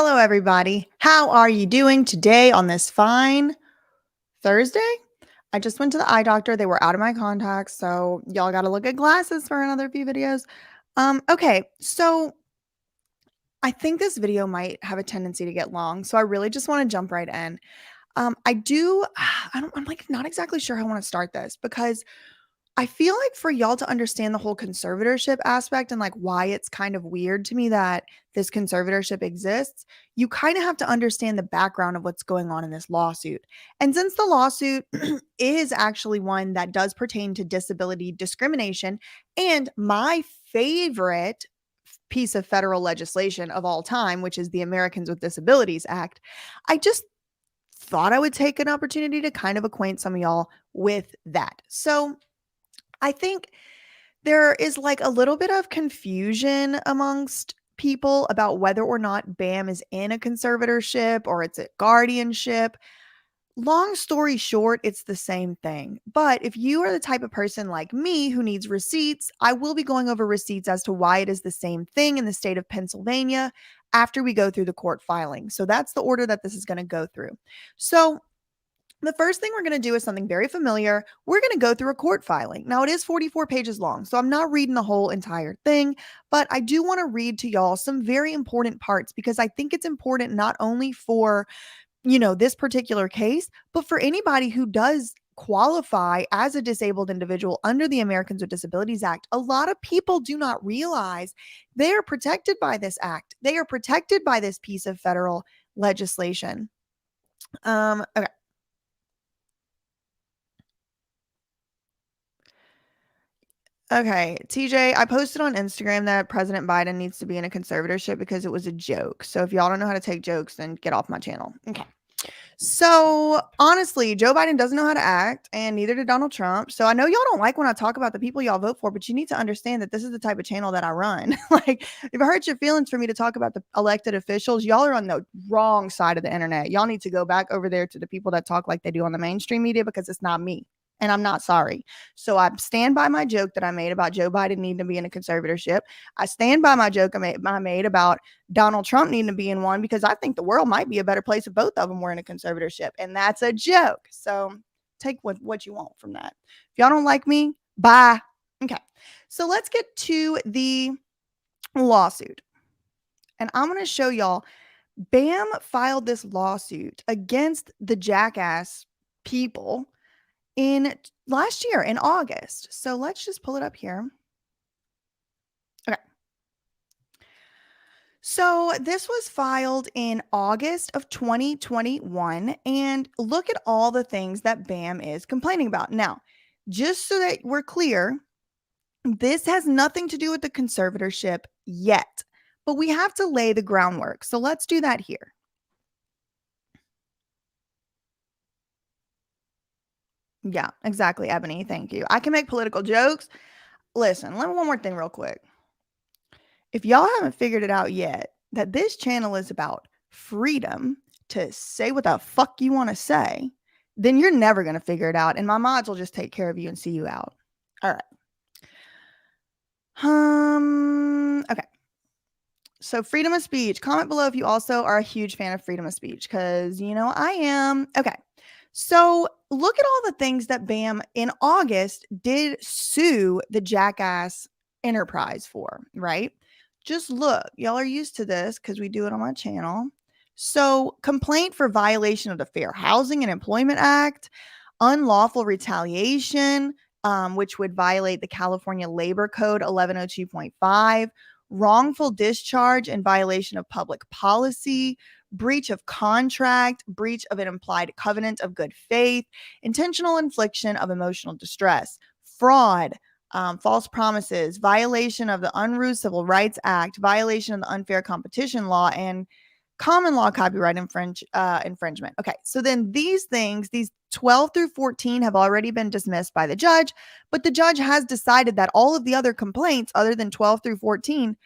Hello, everybody. How are you doing today on this fine Thursday? I just went to the eye doctor. They were out of my contacts, so y'all got to look at glasses for another few videos. Okay, so I think this video might have a tendency to get long, so I really just want to jump right in. I'm like not exactly sure how I want to start this because I feel like for y'all to understand the whole conservatorship aspect and like why it's kind of weird to me that this conservatorship exists, you kind of have to understand the background of what's going on in this lawsuit. And since the lawsuit is actually one that does pertain to disability discrimination and my favorite piece of federal legislation of all time, which is the Americans with Disabilities Act, I just thought I would take an opportunity to kind of acquaint some of y'all with that. So, I think there is like a little bit of confusion amongst people about whether or not BAM is in a conservatorship or it's a guardianship. Long story short, it's the same thing. But if you are the type of person like me who needs receipts, I will be going over receipts as to why it is the same thing in the state of Pennsylvania after we go through the court filing. So that's the order that this is going to go through. So the first thing we're going to do is something very familiar. We're going to go through a court filing. Now, it is 44 pages long, so I'm not reading the whole entire thing, but I do want to read to y'all some very important parts because I think it's important not only for, this particular case, but for anybody who does qualify as a disabled individual under the Americans with Disabilities Act. A lot of people do not realize they are protected by this act. They are protected by this piece of federal legislation. Okay. Okay, TJ, I posted on Instagram that President Biden needs to be in a conservatorship because it was a joke. So if y'all don't know how to take jokes, then get off my channel. Okay. So honestly, Joe Biden doesn't know how to act, and neither did Donald Trump. So I know y'all don't like when I talk about the people y'all vote for, but you need to understand that this is the type of channel that I run. Like, if it hurts your feelings for me to talk about the elected officials, y'all are on the wrong side of the internet. Y'all need to go back over there to the people that talk like they do on the mainstream media because it's not me. And I'm not sorry. So I stand by my joke that I made about Joe Biden needing to be in a conservatorship. I stand by my joke I made about Donald Trump needing to be in one because I think the world might be a better place if both of them were in a conservatorship. And that's a joke. So take what you want from that. If y'all don't like me, bye. Okay. So let's get to the lawsuit. And I'm going to show y'all BAM filed this lawsuit against the jackass people in last year in August. So let's just pull it up here. Okay. So this was filed in August of 2021. And look at all the things that BAM is complaining about. Now, just so that we're clear, this has nothing to do with the conservatorship yet, but we have to lay the groundwork. So let's do that here. Yeah, exactly, Ebony. Thank you. I can make political jokes. Listen, let me one more thing real quick. If y'all haven't figured it out yet, that this channel is about freedom to say what the fuck you want to say, then you're never going to figure it out. And my mods will just take care of you and see you out. All right. Okay. So freedom of speech. Comment below if you also are a huge fan of freedom of speech, because I am. Okay. So look at all the things that BAM in August did sue the jackass enterprise for, right? Just look, y'all are used to this because we do it on my channel. So complaint for violation of the Fair Housing and Employment Act, unlawful retaliation, which would violate the California Labor Code 1102.5, wrongful discharge in violation of public policy, breach of contract, breach of an implied covenant of good faith, intentional infliction of emotional distress, fraud, false promises, violation of the Unruh Civil Rights Act, violation of the unfair competition law, and common law copyright infringement. Okay, so then these things, these 12 through 14 have already been dismissed by the judge, but the judge has decided that all of the other complaints other than 12 through 14,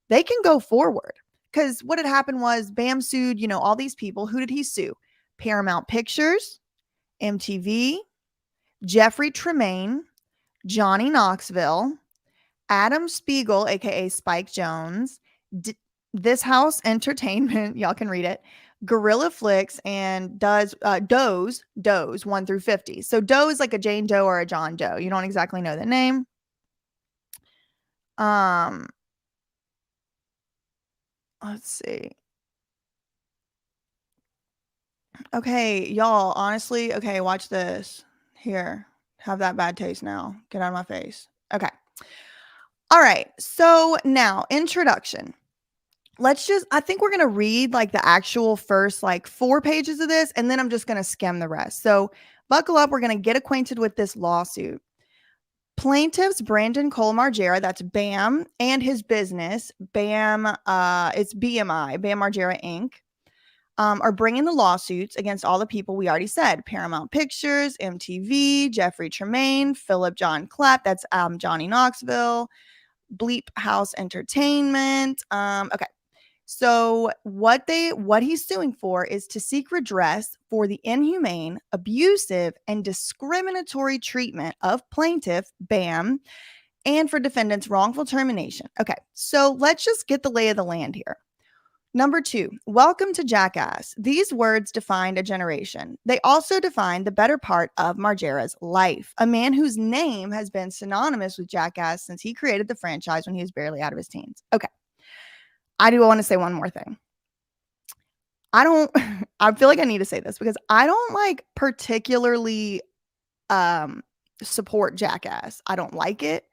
they can go forward. Because what had happened was BAM sued, all these people. Who did he sue? Paramount Pictures, MTV, Jeffrey Tremaine, Johnny Knoxville, Adam Spiegel, aka Spike Jones, This House Entertainment, y'all can read it, Gorilla Flicks, and Doe's 1 through 50. So Doe is like a Jane Doe or a John Doe. You don't exactly know the name. Let's see. Okay, y'all, honestly, okay, watch this. Here, have that bad taste now. Get out of my face. Okay. All right. So now, introduction. I think we're going to read like the actual first like 4 pages of this, and then I'm just going to skim the rest. So buckle up. We're going to get acquainted with this lawsuit. Plaintiffs Brandon Cole Margera, that's Bam, and his business, Bam, it's BMI, Bam Margera Inc., are bringing the lawsuits against all the people we already said: Paramount Pictures, MTV, Jeffrey Tremaine, Philip John Clapp, that's Johnny Knoxville, Bleep House Entertainment. Okay. So what he's suing for is to seek redress for the inhumane, abusive, and discriminatory treatment of plaintiff Bam and for defendant's wrongful termination. Okay, so let's just get the lay of the land here. Number 2, welcome to Jackass. These words defined a generation. They also defined the better part of Margera's life, a man whose name has been synonymous with Jackass since he created the franchise when he was barely out of his teens. Okay. I do want to say one more thing. I feel like I need to say this because I don't like particularly support Jackass. I don't like it.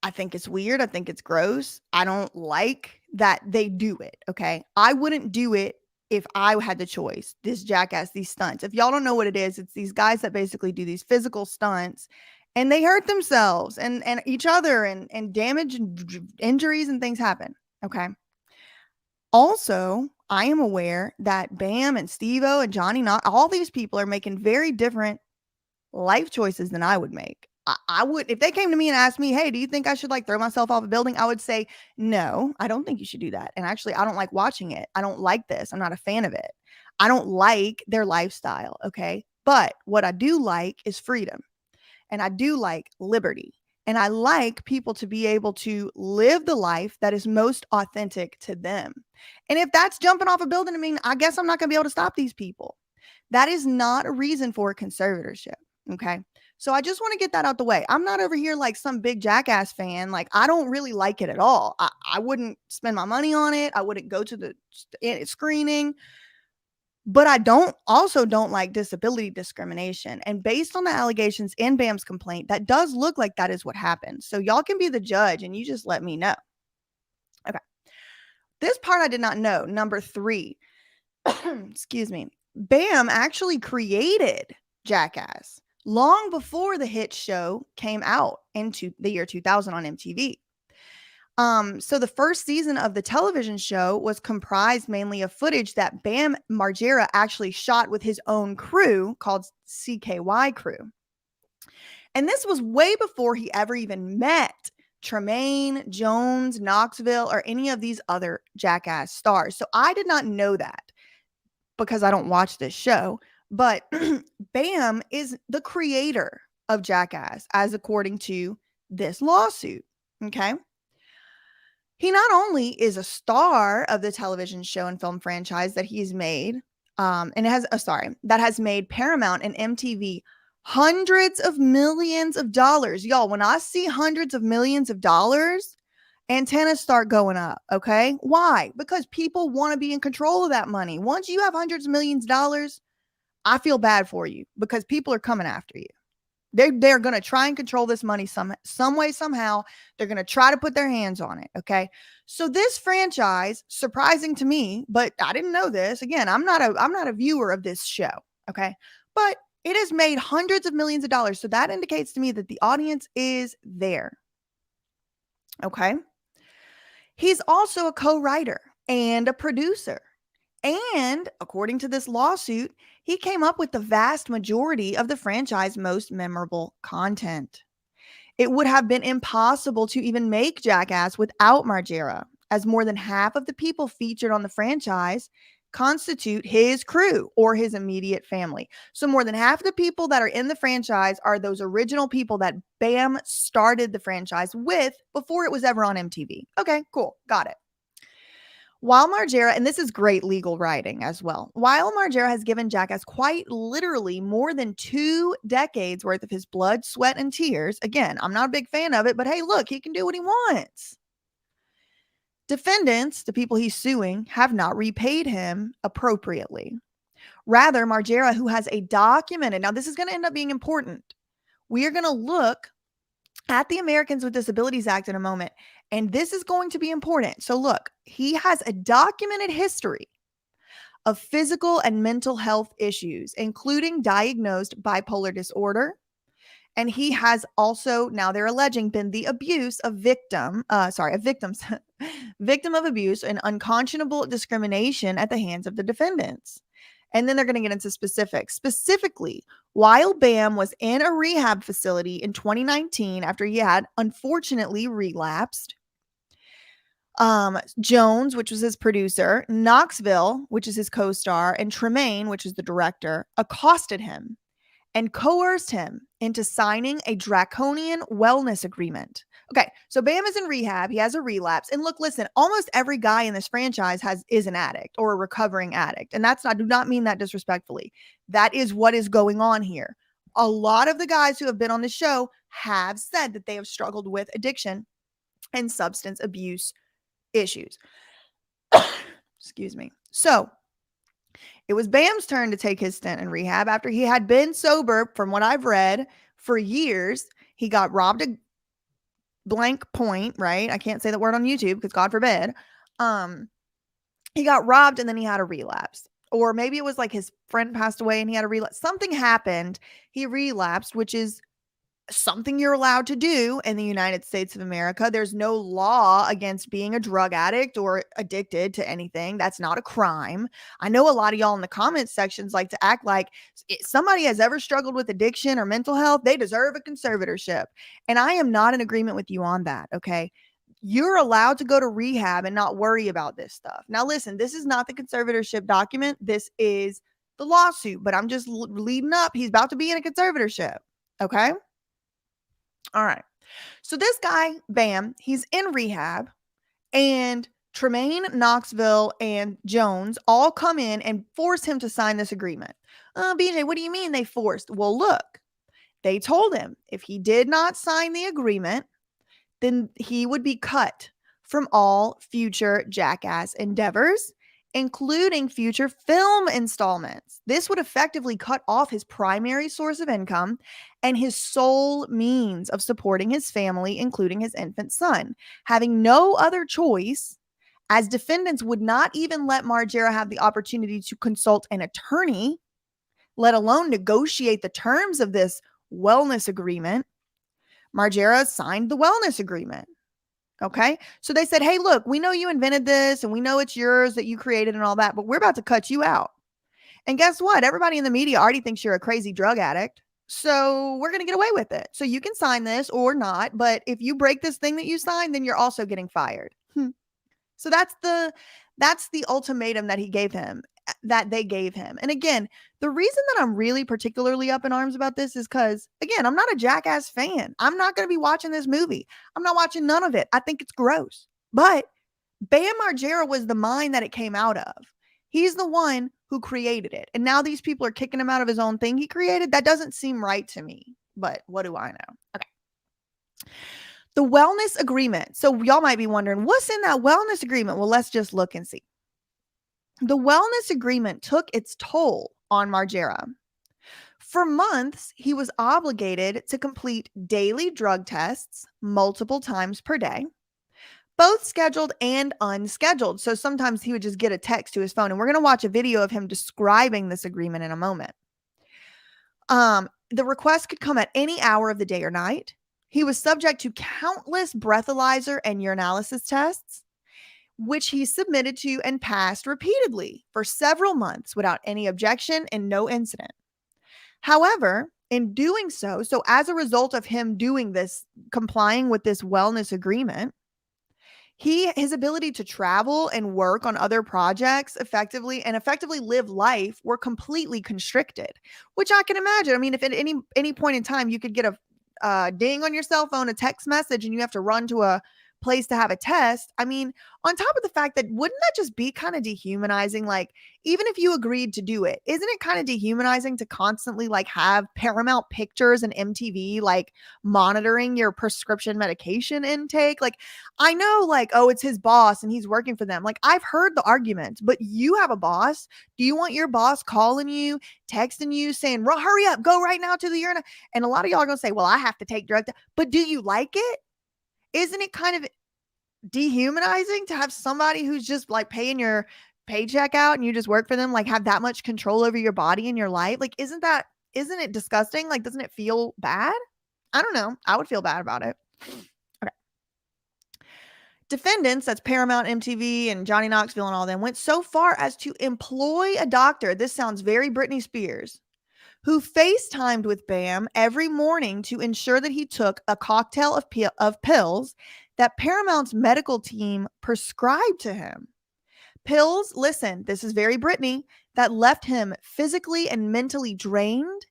I think it's weird. I think it's gross. I don't like that they do it. Okay. I wouldn't do it if I had the choice. This Jackass, these stunts. If y'all don't know what it is, it's these guys that basically do these physical stunts and they hurt themselves and each other and damage and injuries and things happen. Okay. Also, I am aware that Bam and Steve-O and Johnny, not all these people are making very different life choices than I would make. I would, if they came to me and asked me, hey, do you think I should like throw myself off a building? I would say, no, I don't think you should do that. And actually, I don't like watching it. I don't like this. I'm not a fan of it. I don't like their lifestyle. Okay. But what I do like is freedom. And I do like liberty. And I like people to be able to live the life that is most authentic to them. And if that's jumping off a building, I mean, I guess I'm not going to be able to stop these people. That is not a reason for a conservatorship. Okay. So I just want to get that out the way. I'm not over here like some big Jackass fan. Like, I don't really like it at all. I wouldn't spend my money on it. I wouldn't go to the screening. But I don't like disability discrimination. And based on the allegations in Bam's complaint, that does look like that is what happened. So y'all can be the judge and you just let me know. Okay. This part I did not know. Number 3. Excuse me. Bam actually created Jackass long before the hit show came out into the year 2000 on MTV. So the first season of the television show was comprised mainly of footage that Bam Margera actually shot with his own crew called CKY Crew. And this was way before he ever even met Tremaine, Jones, Knoxville, or any of these other Jackass stars. So I did not know that because I don't watch this show. But Bam is the creator of Jackass, as according to this lawsuit. Okay. He not only is a star of the television show and film franchise that he's made, that has made Paramount and MTV hundreds of millions of dollars. Y'all, when I see hundreds of millions of dollars, antennas start going up. Okay. Why? Because people want to be in control of that money. Once you have hundreds of millions of dollars, I feel bad for you because people are coming after you. They're going to try and control this money some way, somehow. They're going to try to put their hands on it. Okay. So this franchise, surprising to me, but I didn't know this. Again, I'm not a viewer of this show. Okay. But it has made hundreds of millions of dollars. So that indicates to me that the audience is there. Okay. He's also a co-writer and a producer. And according to this lawsuit, he came up with the vast majority of the franchise's most memorable content. It would have been impossible to even make Jackass without Margera, as more than half of the people featured on the franchise constitute his crew or his immediate family. So more than half of the people that are in the franchise are those original people that Bam started the franchise with before it was ever on MTV. Okay, cool. Got it. While Margera, and this is great legal writing as well, while Margera has given Jackass quite literally more than 2 decades worth of his blood, sweat, and tears, again, I'm not a big fan of it, but hey, look, he can do what he wants. Defendants, the people he's suing, have not repaid him appropriately. Rather, Margera, who has a documented, now this is going to end up being important. We are going to look at the Americans with Disabilities Act in a moment, and this is going to be important. So look, he has a documented history of physical and mental health issues, including diagnosed bipolar disorder. And he has also, now they're alleging, been the abuse of victim of abuse and unconscionable discrimination at the hands of the defendants. And then they're going to get into specifics. Specifically, while Bam was in a rehab facility in 2019 after he had unfortunately relapsed, Jones, which was his producer, Knoxville, which is his co-star, and Tremaine, which is the director, accosted him and coerced him into signing a draconian wellness agreement. Okay, so Bam is in rehab. He has a relapse. And look, listen, almost every guy in this franchise is an addict or a recovering addict. And I do not mean that disrespectfully. That is what is going on here. A lot of the guys who have been on the show have said that they have struggled with addiction and substance abuse issues. Excuse me. So it was Bam's turn to take his stint in rehab after he had been sober, from what I've read, for years. He got robbed a blank point, right? I can't say that word on YouTube because God forbid. He got robbed and then he had a relapse. Or maybe it was like his friend passed away and he had a relapse. Something happened. He relapsed, which is something you're allowed to do in the United States of America. There's no law against being a drug addict or addicted to anything. That's not a crime. I know a lot of y'all in the comment sections like to act like if somebody has ever struggled with addiction or mental health, they deserve a conservatorship. And I am not in agreement with you on that, okay? You're allowed to go to rehab and not worry about this stuff. Now, listen, this is not the conservatorship document. This is the lawsuit, but I'm just leading up. He's about to be in a conservatorship, okay? All right. So this guy, Bam, he's in rehab, and Tremaine, Knoxville, and Jones all come in and force him to sign this agreement. BJ, what do you mean they forced? Well, look, they told him if he did not sign the agreement, then he would be cut from all future Jackass endeavors, including future film installments. This would effectively cut off his primary source of income and his sole means of supporting his family, including his infant son, having no other choice, as defendants would not even let Margera have the opportunity to consult an attorney, let alone negotiate the terms of this wellness agreement. Margera signed the wellness agreement. Okay. So they said, hey, look, we know you invented this and we know it's yours that you created and all that, but we're about to cut you out. And guess what? Everybody in the media already thinks you're a crazy drug addict. So we're going to get away with it. So you can sign this or not. But if you break this thing that you signed, then you're also getting fired. So that's the ultimatum that he gave him, that they gave him. And again, the reason that I'm really particularly up in arms about this is because, again, I'm not a Jackass fan. I'm not going to be watching this movie. I'm not watching none of it. I think it's gross. But Bam Margera was the mind that it came out of. He's the one who created it. And now these people are kicking him out of his own thing he created. That doesn't seem right to me. But what do I know? Okay. The wellness agreement. So y'all might be wondering, what's in that wellness agreement? Well, let's just look and see. The wellness agreement took its toll on Margera. For months, he was obligated to complete daily drug tests multiple times per day, both scheduled and unscheduled. So sometimes he would just get a text to his phone, and we're going to watch a video of him describing this agreement in a moment. The request could come at any hour of the day or night. He was subject to countless breathalyzer and urinalysis tests, which he submitted to and passed repeatedly for several months without any objection and no incident. However, in doing so as a result of him doing this, complying with this wellness agreement, his ability to travel and work on other projects effectively live life were completely constricted, which I can imagine. I mean, if at any point in time you could get a ding on your cell phone, a text message, and you have to run to a place to have a test. I mean, on top of the fact that wouldn't that just be kind of dehumanizing? Like, even if you agreed to do it, isn't it kind of dehumanizing to constantly like have Paramount Pictures and MTV like monitoring your prescription medication intake? Like, I know, like, oh, it's his boss and he's working for them. Like, I've heard the argument, but you have a boss. Do you want your boss calling you, texting you, saying, hurry up, go right now to the urinal? And a lot of y'all are going to say, well, I have to take drugs. But do you like it? Isn't it kind of dehumanizing to have somebody who's just like paying your paycheck out and you just work for them, like have that much control over your body and your life? Like, isn't it disgusting? Like, doesn't it feel bad? I don't know. I would feel bad about it. Okay. Defendants, that's Paramount, MTV, and Johnny Knoxville and all them, went so far as to employ a doctor. This sounds very Britney Spears, who FaceTimed with Bam every morning to ensure that he took a cocktail of pills that Paramount's medical team prescribed to him. Pills, listen, this is very Britney, that left him physically and mentally drained,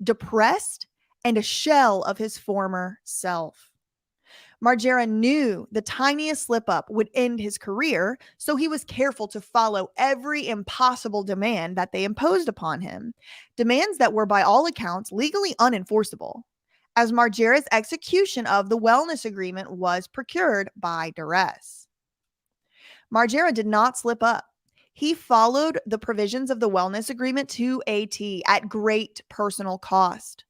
depressed, and a shell of his former self. Margera knew the tiniest slip up would end his career, so he was careful to follow every impossible demand that they imposed upon him, demands that were by all accounts legally unenforceable, as Margera's execution of the wellness agreement was procured by duress. Margera did not slip up. He followed the provisions of the wellness agreement to a T at great personal cost.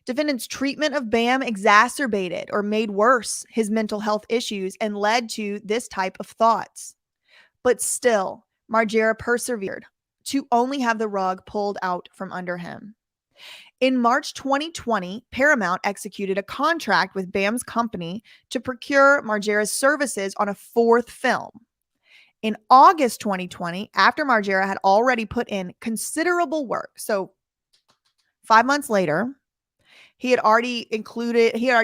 Defendant's treatment of Bam exacerbated or made worse his mental health issues and led to this type of thoughts. But still, Margera persevered to only have the rug pulled out from under him. In March 2020, Paramount executed a contract with Bam's company to procure Margera's services on a fourth film. In August 2020, after Margera had already put in considerable work, so 5 months later, he had already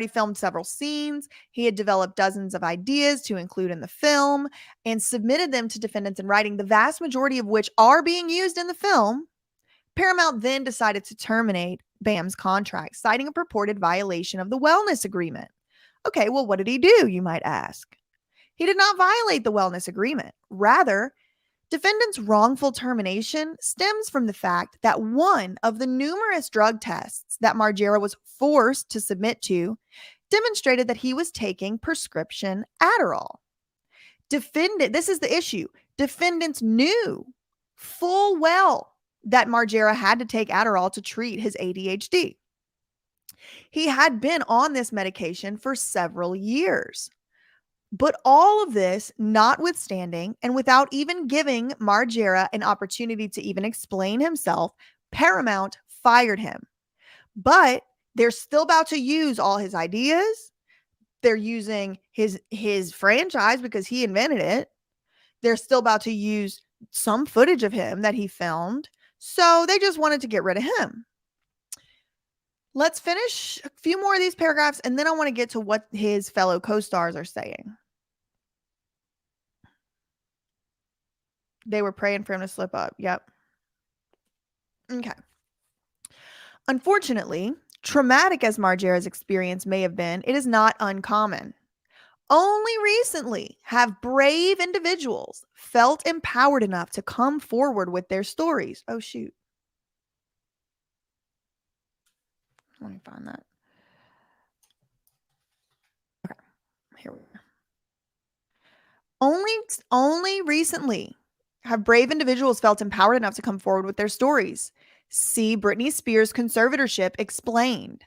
filmed several scenes. He had developed dozens of ideas to include in the film and submitted them to defendants in writing, the vast majority of which are being used in the film. Paramount then decided to terminate Bam's contract, citing a purported violation of the wellness agreement. Okay, well, what did he do, you might ask? He did not violate the wellness agreement. Rather, defendant's wrongful termination stems from the fact that one of the numerous drug tests that Margera was forced to submit to demonstrated that he was taking prescription Adderall. This is the issue. Defendants knew full well that Margera had to take Adderall to treat his ADHD. He had been on this medication for several years. But all of this notwithstanding, and without even giving Margera an opportunity to even explain himself, Paramount fired him. But they're still about to use all his ideas. They're using his franchise because he invented it. They're still about to use some footage of him that he filmed. So they just wanted to get rid of him. Let's finish a few more of these paragraphs, and then I want to get to what his fellow co-stars are saying. They were praying for him to slip up. Yep. Okay. Unfortunately, traumatic as Margera's experience may have been, it is not uncommon. Only recently have brave individuals felt empowered enough to come forward with their stories. Oh, shoot. Let me find that. Okay. Here we go. Only recently have brave individuals felt empowered enough to come forward with their stories. See Britney Spears' conservatorship explained.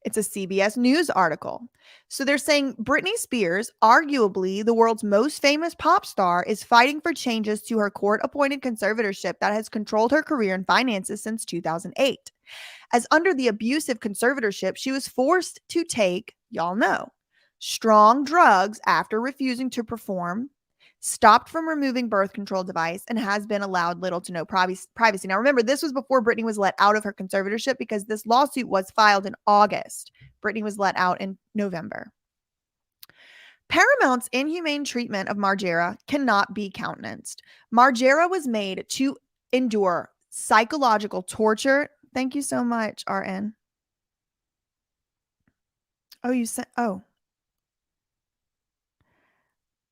It's a CBS News article. So they're saying Britney Spears, arguably the world's most famous pop star, is fighting for changes to her court-appointed conservatorship that has controlled her career and finances since 2008. As under the abusive conservatorship, she was forced to take, y'all know, strong drugs after refusing to perform, stopped from removing birth control device, and has been allowed little to no privacy. Now, remember, this was before Brittany was let out of her conservatorship because this lawsuit was filed in August. Brittany was let out in November. Paramount's inhumane treatment of Margera cannot be countenanced. Margera was made to endure psychological torture. Thank you so much, RN. Oh, you said, oh.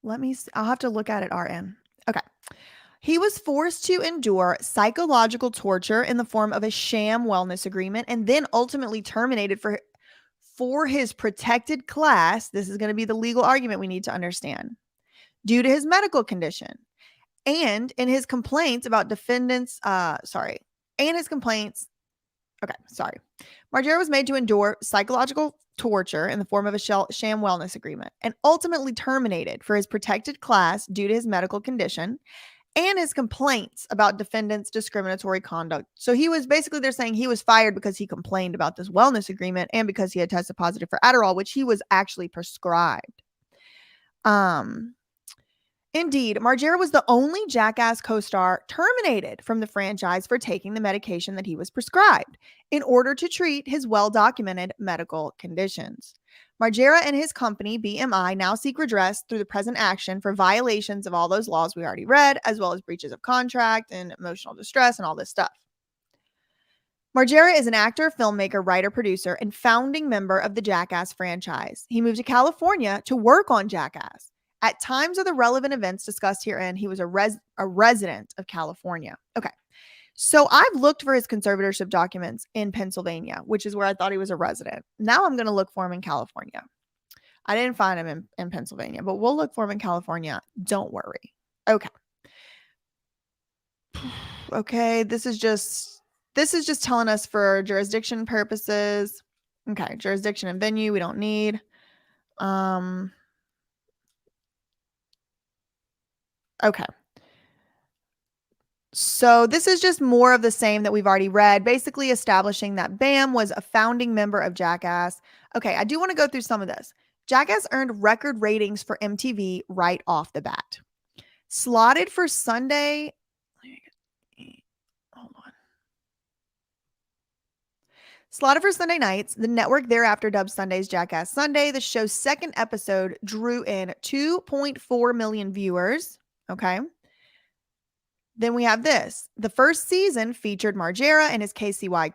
Let me see. I'll have to look at it, RN. Okay. He was forced to endure psychological torture in the form of a sham wellness agreement and then ultimately terminated for his protected class. This is going to be the legal argument we need to understand. Due to his medical condition. And in his complaints about defendants, and his complaints, Margera was made to endure psychological torture in the form of a sham wellness agreement and ultimately terminated for his protected class due to his medical condition and his complaints about defendants' discriminatory conduct. So he was basically, they're saying he was fired because he complained about this wellness agreement and because he had tested positive for Adderall, which he was actually prescribed. Indeed, Margera was the only Jackass co-star terminated from the franchise for taking the medication that he was prescribed in order to treat his well-documented medical conditions. Margera and his company, BMI, now seek redress through the present action for violations of all those laws we already read, as well as breaches of contract and emotional distress and all this stuff. Margera is an actor, filmmaker, writer, producer, and founding member of the Jackass franchise. He moved to California to work on Jackass. At times of the relevant events discussed herein, he was a resident of California. Okay. So I've looked for his conservatorship documents in Pennsylvania, which is where I thought he was a resident. Now I'm going to look for him in California. I didn't find him in Pennsylvania, but we'll look for him in California. Don't worry. Okay. Okay. This is just telling us for jurisdiction purposes. Okay. Jurisdiction and venue we don't need. Okay. So this is just more of the same that we've already read, basically establishing that Bam was a founding member of Jackass. Okay, I do want to go through some of this. Jackass earned record ratings for MTV right off the bat. Slotted for Sunday. Hold on. Slotted for Sunday nights, the network thereafter dubbed Sunday's Jackass Sunday. The show's second episode drew in 2.4 million viewers. Okay. Then we have this. The first season featured Margera and his CKY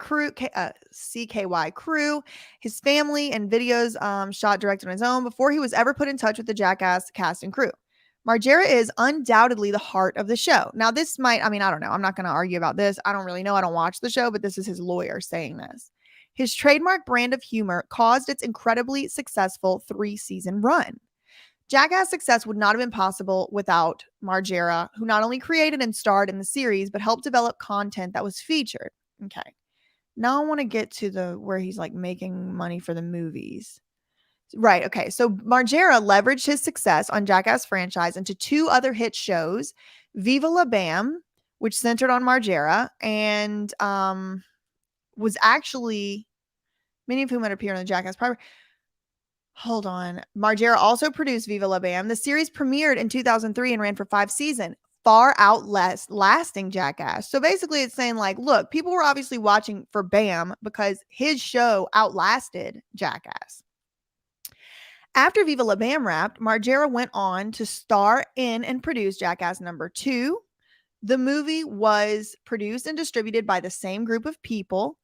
crew, his family, and videos shot directed on his own before he was ever put in touch with the Jackass cast and crew. Margera is undoubtedly the heart of the show. Now, this I don't know. I'm not going to argue about this. I don't really know. I don't watch the show, but this is his lawyer saying this. His trademark brand of humor caused its incredibly successful 3-season run. Jackass' success would not have been possible without Margera, who not only created and starred in the series, but helped develop content that was featured. Okay. Now I want to get to where he's like making money for the movies. Right. Okay. So Margera leveraged his success on Jackass franchise into 2 other hit shows, Viva La Bam, which centered on Margera and was actually many of whom had appeared on the Jackass proper. Hold on. Margera also produced Viva La Bam. The series premiered in 2003 and ran for 5 seasons, far outlasting Jackass. So basically it's saying like, look, people were obviously watching for Bam because his show outlasted Jackass. After Viva La Bam wrapped, Margera went on to star in and produce Jackass number 2. The movie was produced and distributed by the same group of people.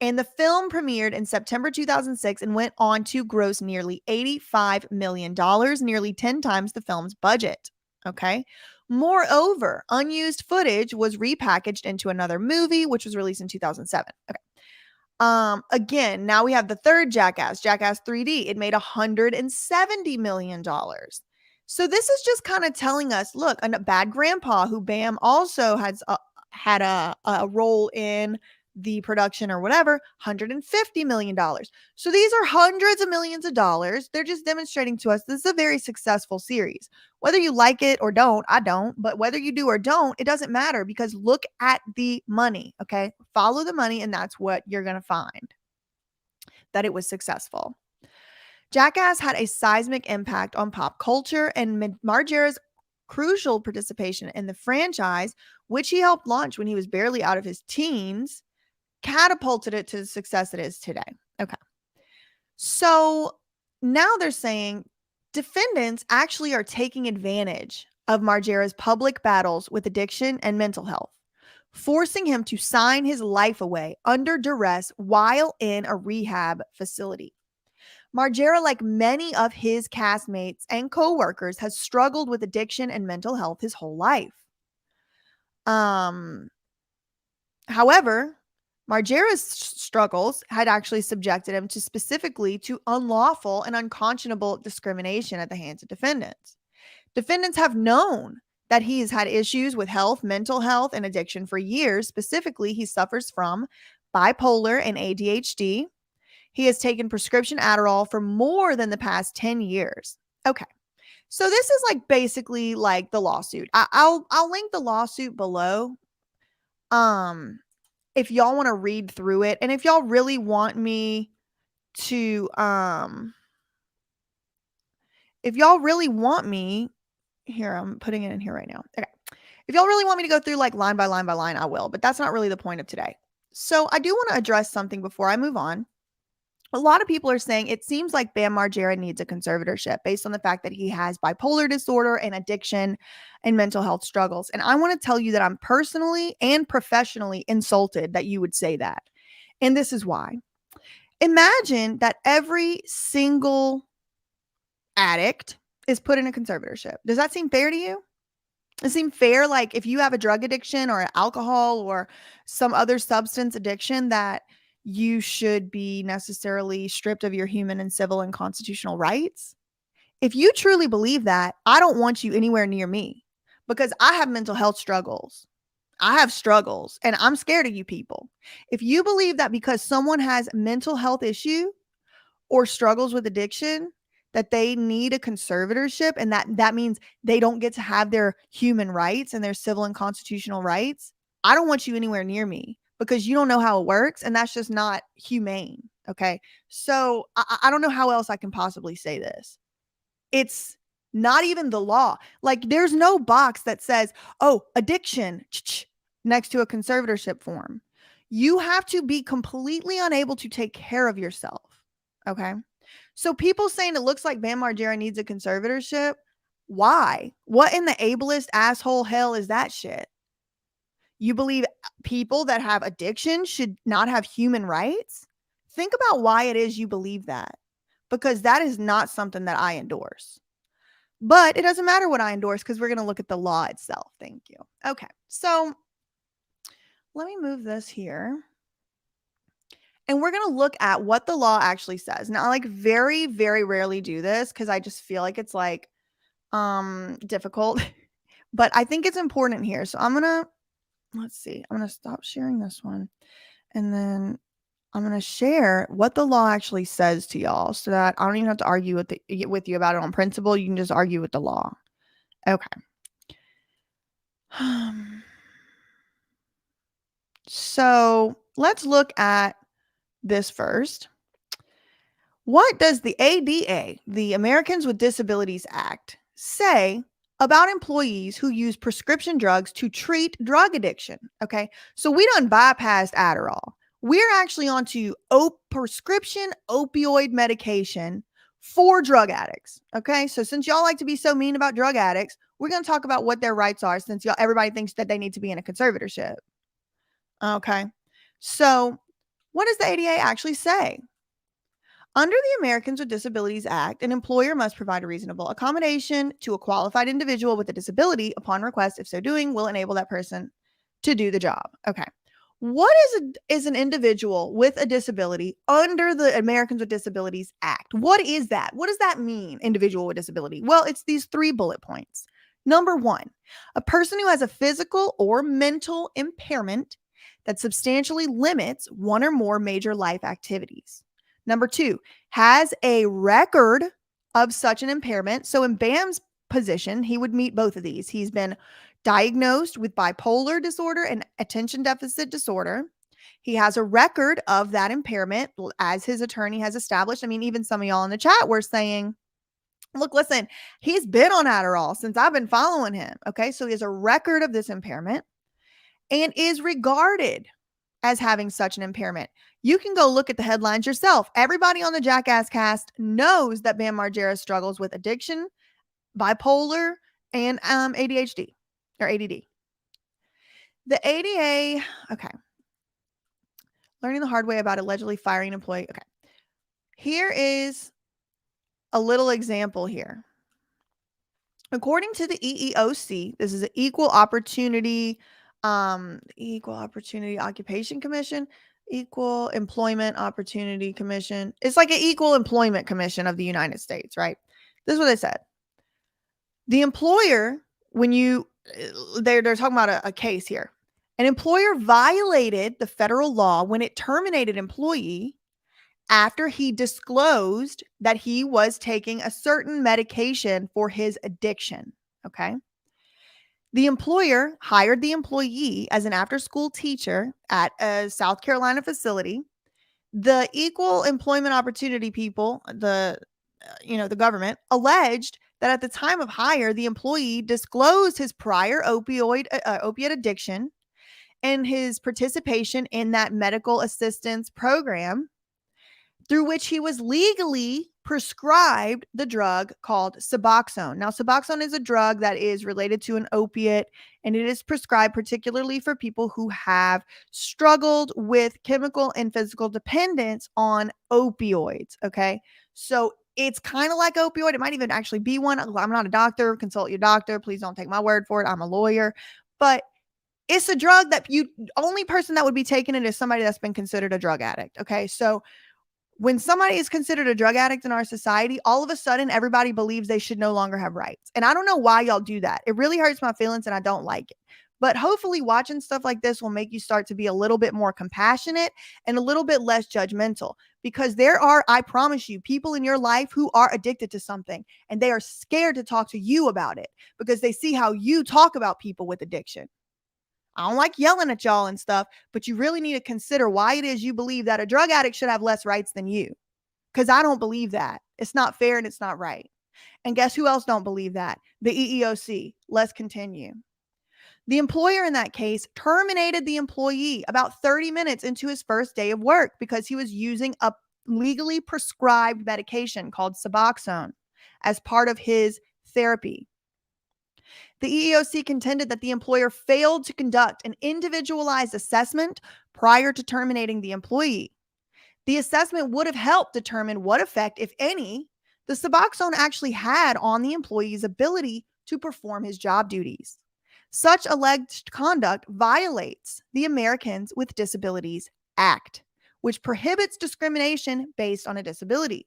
And the film premiered in September 2006 and went on to gross nearly $85 million, nearly 10 times the film's budget. Okay. Moreover, unused footage was repackaged into another movie, which was released in 2007. Okay. Again, now we have the third Jackass 3D. It made $170 million. So this is just kind of telling us, look, a bad grandpa who Bam also had a role in the production or whatever, $150 million. So these are hundreds of millions of dollars. They're just demonstrating to us this is a very successful series. Whether you like it or don't, I don't, but whether you do or don't, it doesn't matter because look at the money, okay? Follow the money and that's what you're going to find, that it was successful. Jackass had a seismic impact on pop culture, and Margera's crucial participation in the franchise, which he helped launch when he was barely out of his teens, catapulted it to the success it is today. Okay. So now they're saying defendants actually are taking advantage of Margera's public battles with addiction and mental health, forcing him to sign his life away under duress while in a rehab facility. Margera, like many of his castmates and coworkers, has struggled with addiction and mental health his whole life. However, Margera's struggles had actually subjected him to specifically to unlawful and unconscionable discrimination at the hands of defendants. Defendants have known that he has had issues with health, mental health, and addiction for years. Specifically, he suffers from bipolar and ADHD. He has taken prescription Adderall for more than the past 10 years. Okay. So this is like basically like the lawsuit. I'll link the lawsuit below. If y'all want to read through it, and if y'all really want me to if y'all really want me here, I'm putting it in here right now. Okay. If y'all really want me to go through like line by line by line, I will, but that's not really the point of today. So I do want to address something before I move on. A lot of people are saying it seems like Bam Margera needs a conservatorship based on the fact that he has bipolar disorder and addiction and mental health struggles. And I want to tell you that I'm personally and professionally insulted that you would say that. And this is why. Imagine that every single addict is put in a conservatorship. Does that seem fair to you? Does it seem fair, like if you have a drug addiction or alcohol or some other substance addiction, that you should be necessarily stripped of your human and civil and constitutional rights? If you truly believe that, I don't want you anywhere near me, because I have mental health struggles. I have struggles and I'm scared of you people. If you believe that because someone has mental health issue or struggles with addiction, that they need a conservatorship, and that means they don't get to have their human rights and their civil and constitutional rights, I don't want you anywhere near me, because you don't know how it works, and that's just not humane. Okay. So I don't know how else I can possibly say this. It's not even the law. Like, there's no box that says, oh, addiction next to a conservatorship form. You have to be completely unable to take care of yourself. Okay. So people saying it looks like Bam Margera needs a conservatorship. Why? What in the ableist asshole hell is that shit? You believe people that have addiction should not have human rights? Think about why it is you believe that, because that is not something that I endorse. But it doesn't matter what I endorse, because we're going to look at the law itself. Thank you. Okay. So let me move this here. And we're going to look at what the law actually says. Now, I like very, very rarely do this because I just feel like it's like difficult, but I think it's important here. So I'm going to, let's see, I'm going to stop sharing this one. And then I'm going to share what the law actually says to y'all, so that I don't even have to argue with you about it on principle. You can just argue with the law. Okay. So let's look at this first. What does the ADA, the Americans with Disabilities Act, say about employees who use prescription drugs to treat drug addiction? Okay, so we done bypassed Adderall. We're actually onto prescription opioid medication for drug addicts. Okay, so since y'all like to be so mean about drug addicts, we're going to talk about what their rights are, since everybody thinks that they need to be in a conservatorship. Okay, so what does the ADA actually say? Under the Americans with Disabilities Act, an employer must provide a reasonable accommodation to a qualified individual with a disability. Upon request, if so doing, will enable that person to do the job. Okay. What is an individual with a disability under the Americans with Disabilities Act? What is that? What does that mean, individual with disability? Well, it's these 3 bullet points. Number 1, a person who has a physical or mental impairment that substantially limits one or more major life activities. Number 2, has a record of such an impairment. So in Bam's position, he would meet both of these. He's been diagnosed with bipolar disorder and attention deficit disorder. He has a record of that impairment, as his attorney has established. I mean, even some of y'all in the chat were saying, look, listen, he's been on Adderall since I've been following him. Okay, so he has a record of this impairment and is regarded as having such an impairment. You can go look at the headlines yourself. Everybody on the Jackass cast knows that Bam Margera struggles with addiction, bipolar, and ADHD or ADD. The ADA, okay. Learning the hard way about allegedly firing an employee. Okay. Here is a little example here. According to the EEOC, this is an Equal Opportunity Occupation Commission, Equal Employment Opportunity Commission. It's like an Equal Employment Commission of the United States, right? This is what they said. The employer, when they're talking about a case here. An employer violated the federal law when it terminated employee after he disclosed that he was taking a certain medication for his addiction. Okay. The employer hired the employee as an after-school teacher at a South Carolina facility. The Equal Employment Opportunity people, the government, alleged that at the time of hire, the employee disclosed his prior opiate addiction and his participation in that medical assistance program through which he was legally prescribed the drug called Suboxone. Now, Suboxone is a drug that is related to an opiate, and it is prescribed particularly for people who have struggled with chemical and physical dependence on opioids, okay? So it's kind of like opioid. It might even actually be one. I'm not a doctor. Consult your doctor. Please don't take my word for it. I'm a lawyer. But it's a drug that only person that would be taking it is somebody that's been considered a drug addict, okay? So when somebody is considered a drug addict in our society, all of a sudden everybody believes they should no longer have rights. And I don't know why y'all do that. It really hurts my feelings and I don't like it. But hopefully watching stuff like this will make you start to be a little bit more compassionate and a little bit less judgmental, because there are, I promise you, people in your life who are addicted to something and they are scared to talk to you about it because they see how you talk about people with addiction. I don't like yelling at y'all and stuff, but you really need to consider why it is you believe that a drug addict should have less rights than you. Because I don't believe that. It's not fair and it's not right. And guess who else don't believe that? The EEOC. Let's continue. The employer in that case terminated the employee about 30 minutes into his first day of work because he was using a legally prescribed medication called Suboxone as part of his therapy. The EEOC contended that the employer failed to conduct an individualized assessment prior to terminating the employee. The assessment would have helped determine what effect, if any, the Suboxone actually had on the employee's ability to perform his job duties. Such alleged conduct violates the Americans with Disabilities Act, which prohibits discrimination based on a disability.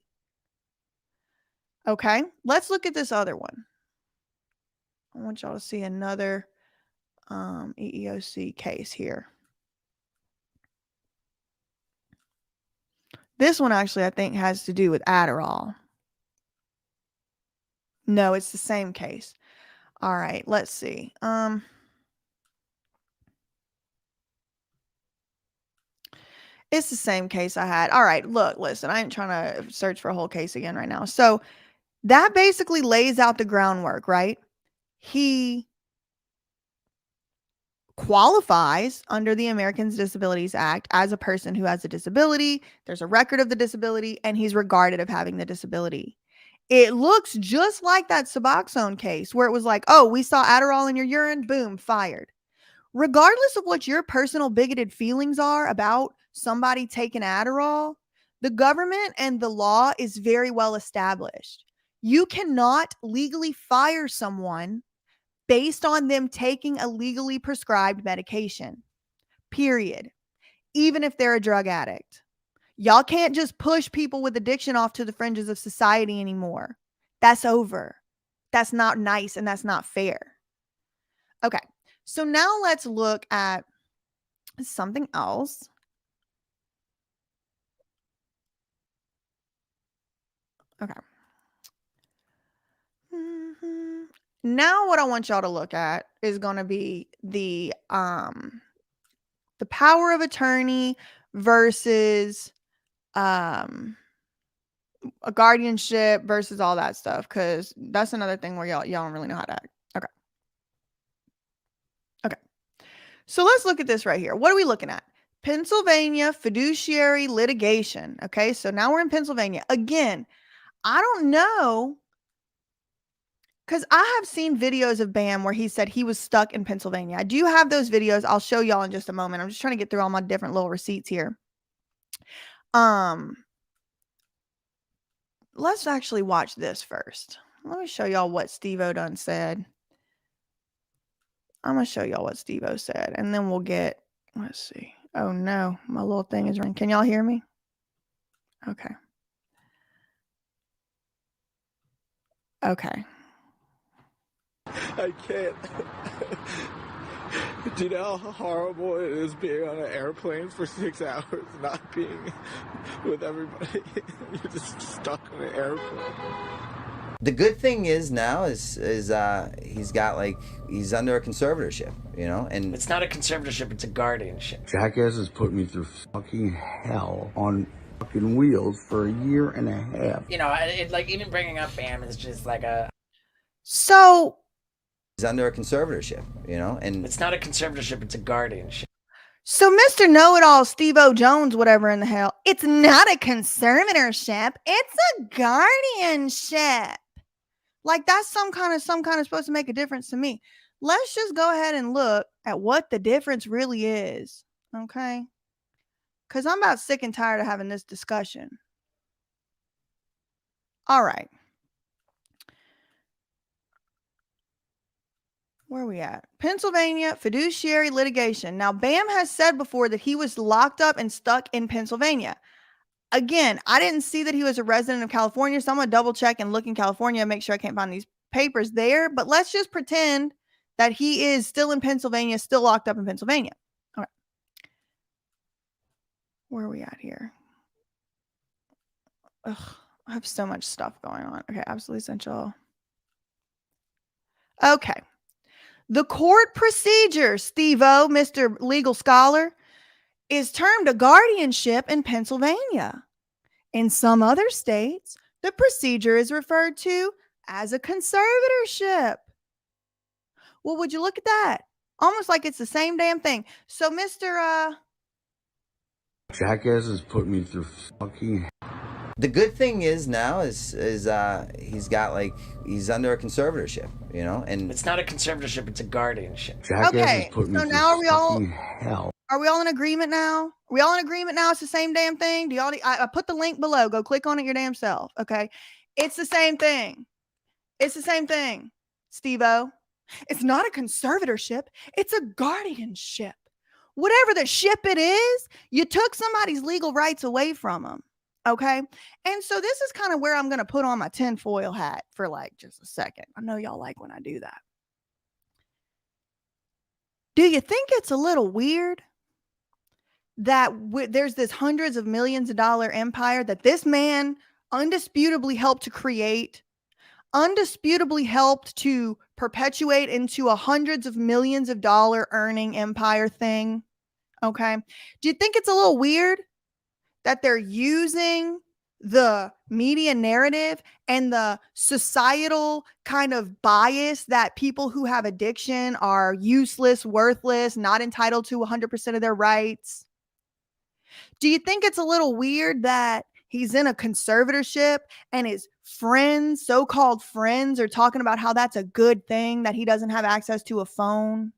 Okay, let's look at this other one. I want y'all to see another EEOC case here. This one actually, I think, has to do with Adderall. No, it's the same case. All right, let's see. It's the same case I had. All right, look, listen, I ain't trying to search for a whole case again right now. So that basically lays out the groundwork, right? He qualifies under the Americans with Disabilities Act as a person who has a disability. There's a record of the disability, and he's regarded of having the disability. It looks just like that Suboxone case where it was like, oh, we saw Adderall in your urine, boom, fired. Regardless of what your personal bigoted feelings are about somebody taking Adderall, the government and the law is very well established. You cannot legally fire someone based on them taking a legally prescribed medication, period, even if they're a drug addict. Y'all can't just push people with addiction off to the fringes of society anymore. That's over. That's not nice and that's not fair. Okay, so now let's look at something else. Okay. Now what I want y'all to look at is going to be the power of attorney versus a guardianship versus all that stuff, because that's another thing where y'all don't really know how to act. Okay. So let's look at this right here. What are we looking at? Pennsylvania fiduciary litigation. Okay, so now we're in Pennsylvania. Again, I don't know, because I have seen videos of Bam where he said he was stuck in Pennsylvania. I do have those videos. I'll show y'all in just a moment. I'm just trying to get through all my different little receipts here. let's actually watch this first. Let me show y'all what Steve-O done said. I'm going to show y'all what Steve-O said, and then we'll get, let's see. Oh no, my little thing is ringing. Can y'all hear me? Okay. Okay. I can't. Do you know how horrible it is being on an airplane for 6 hours, not being with everybody? You're just stuck on an airplane. The good thing is now is he's got, like, he's under a conservatorship, you know, and It's not a conservatorship, it's a guardianship. Jackass has put me through fucking hell on fucking wheels for a year and a half. You know, like, even bringing up Bam is just like a... So he's under a conservatorship, you know, and It's not a conservatorship, it's a guardianship. So Mr. Know-It-All, Steve-O Jones, whatever in the hell, it's not a conservatorship, it's a guardianship. Like, that's some kind of supposed to make a difference to me. Let's just go ahead and look at what the difference really is, okay? Because I'm about sick and tired of having this discussion. All right. Where are we at? Pennsylvania fiduciary litigation. Now, Bam has said before that he was locked up and stuck in Pennsylvania. Again, I didn't see that he was a resident of California, so I'm going to double check and look in California and make sure I can't find these papers there. But let's just pretend that he is still in Pennsylvania, still locked up in Pennsylvania. All right. Where are we at here? Ugh, I have so much stuff going on. Okay, absolutely essential. Okay. The court procedure, Steve-O, Mr. Legal Scholar, is termed a guardianship in Pennsylvania. In some other states, the procedure is referred to as a conservatorship. Well, would you look at that? Almost like it's the same damn thing. So, Mr. Jackass has put me through fucking hell. the good thing is now is he's got, like, he's under a conservatorship, you know, and It's not a conservatorship, it's a guardianship. Jackass Okay, has put me so through now are we all- fucking hell. Are we all in agreement now? Are we all in agreement now? It's the same damn thing. Do y'all? I put the link below. Go click on it your damn self. Okay, it's the same thing. It's the same thing, Steve-O. It's not a conservatorship. It's a guardianship. Whatever the ship it is, you took somebody's legal rights away from them. Okay, and so this is kind of where I'm going to put on my tinfoil hat for like just a second. I know y'all like when I do that. Do you think it's a little weird that there's this hundreds of millions of dollar empire that this man undisputably helped to create, undisputably helped to perpetuate into a hundreds of millions of dollar earning empire thing? Okay. Do you think it's a little weird that they're using the media narrative and the societal kind of bias that people who have addiction are useless, worthless, not entitled to 100% of their rights? Do you think it's a little weird that he's in a conservatorship and his friends, so-called friends, are talking about how that's a good thing that he doesn't have access to a phone?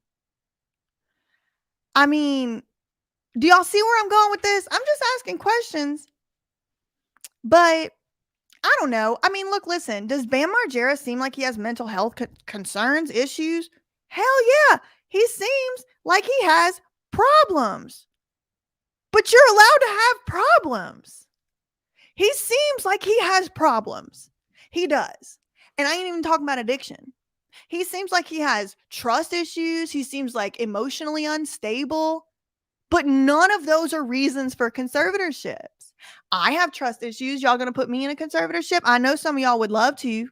I mean, do y'all see where I'm going with this? I'm just asking questions. But I don't know. I mean, look, listen, does Bam Margera seem like he has mental health concerns, issues? Hell yeah. He seems like he has problems. But you're allowed to have problems. He seems like he has problems. He does. And I ain't even talking about addiction. He seems like he has trust issues. He seems like emotionally unstable. But none of those are reasons for conservatorships. I have trust issues. Y'all going to put me in a conservatorship? I know some of y'all would love to.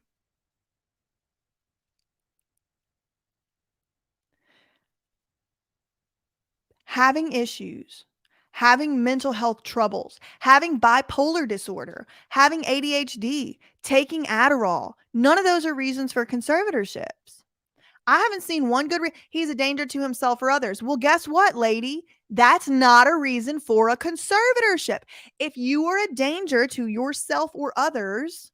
Having issues, having mental health troubles, having bipolar disorder, having ADHD, taking Adderall, none of those are reasons for conservatorships. I haven't seen one good he's a danger to himself or others. Well, guess what, lady? That's not a reason for a conservatorship. If you are a danger to yourself or others,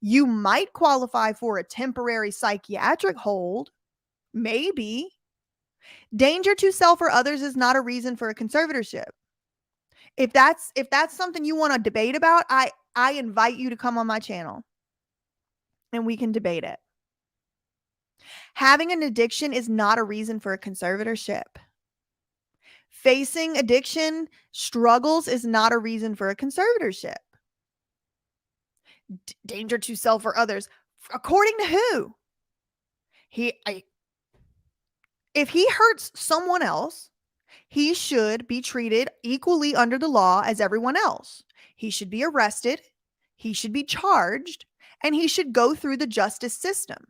you might qualify for a temporary psychiatric hold. Maybe. Danger to self or others is not a reason for a conservatorship. If that's something you want to debate about, I invite you to come on my channel and we can debate it. Having an addiction is not a reason for a conservatorship. Facing addiction struggles is not a reason for a conservatorship. Danger to self or others. According to who? If he hurts someone else, he should be treated equally under the law as everyone else. He should be arrested, he should be charged, and he should go through the justice system.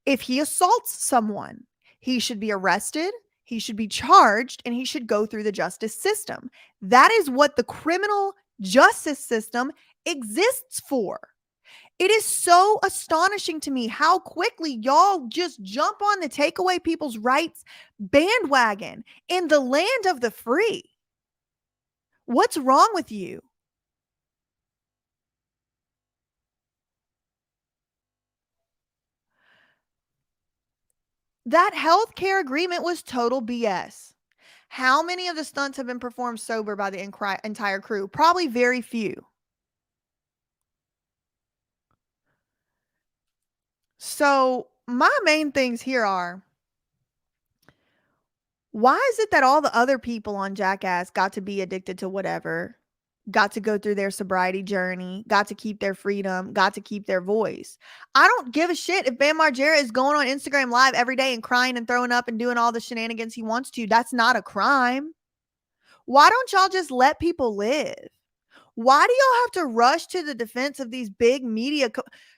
If he assaults someone, he should be arrested, he should be charged, and he should go through the justice system. That is what the criminal justice system exists for. It is so astonishing to me how quickly y'all just jump on the take away people's rights bandwagon in the land of the free. What's wrong with you? That healthcare agreement was total BS. How many of the stunts have been performed sober by the entire crew? Probably very few. So my main things here are, why is it that all the other people on Jackass got to be addicted to whatever, got to go through their sobriety journey, got to keep their freedom, got to keep their voice? I don't give a shit if Bam Margera is going on Instagram Live every day and crying and throwing up and doing all the shenanigans he wants to. That's not a crime. Why don't y'all just let people live? Why do y'all have to rush to the defense of these big media?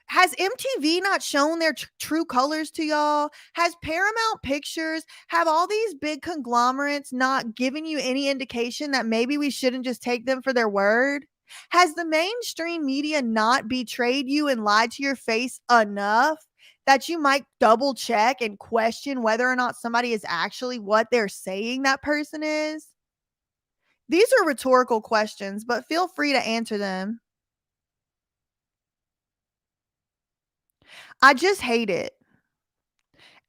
Has MTV not shown their true colors to y'all? Has Paramount Pictures, have all these big conglomerates not given you any indication that maybe we shouldn't just take them for their word? Has the mainstream media not betrayed you and lied to your face enough that you might double check and question whether or not somebody is actually what they're saying that person is? These are rhetorical questions, but feel free to answer them. I just hate it.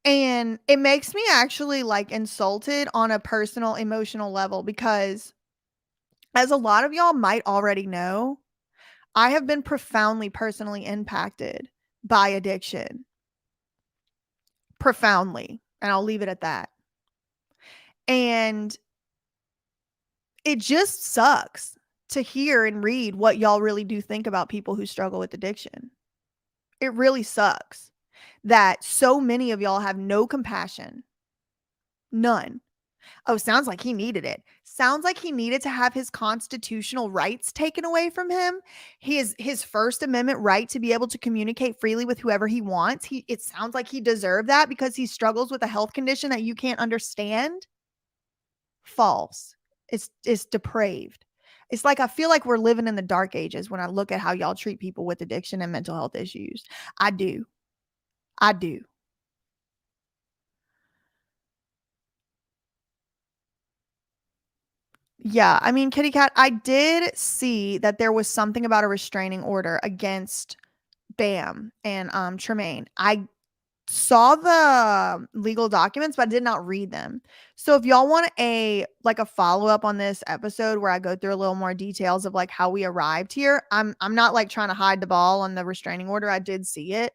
And it makes me actually like insulted on a personal, emotional level, because as a lot of y'all might already know, I have been profoundly personally impacted by addiction. Profoundly. And I'll leave it at that. And it just sucks to hear and read what y'all really do think about people who struggle with addiction. It really sucks that so many of y'all have no compassion. None. Oh, sounds like he needed it. Sounds like he needed to have his constitutional rights taken away from him. His First Amendment right to be able to communicate freely with whoever he wants. It sounds like he deserved that because he struggles with a health condition that you can't understand. False. It's depraved. It's like I feel like we're living in the dark ages when I look at how y'all treat people with addiction and mental health issues. I do. Yeah, I mean, Kitty Cat, I did see that there was something about a restraining order against Bam and Tremaine. I saw the legal documents, but I did not read them. So if y'all want a follow-up on this episode where I go through a little more details of like how we arrived here, I'm not like trying to hide the ball on the restraining order. I did see it.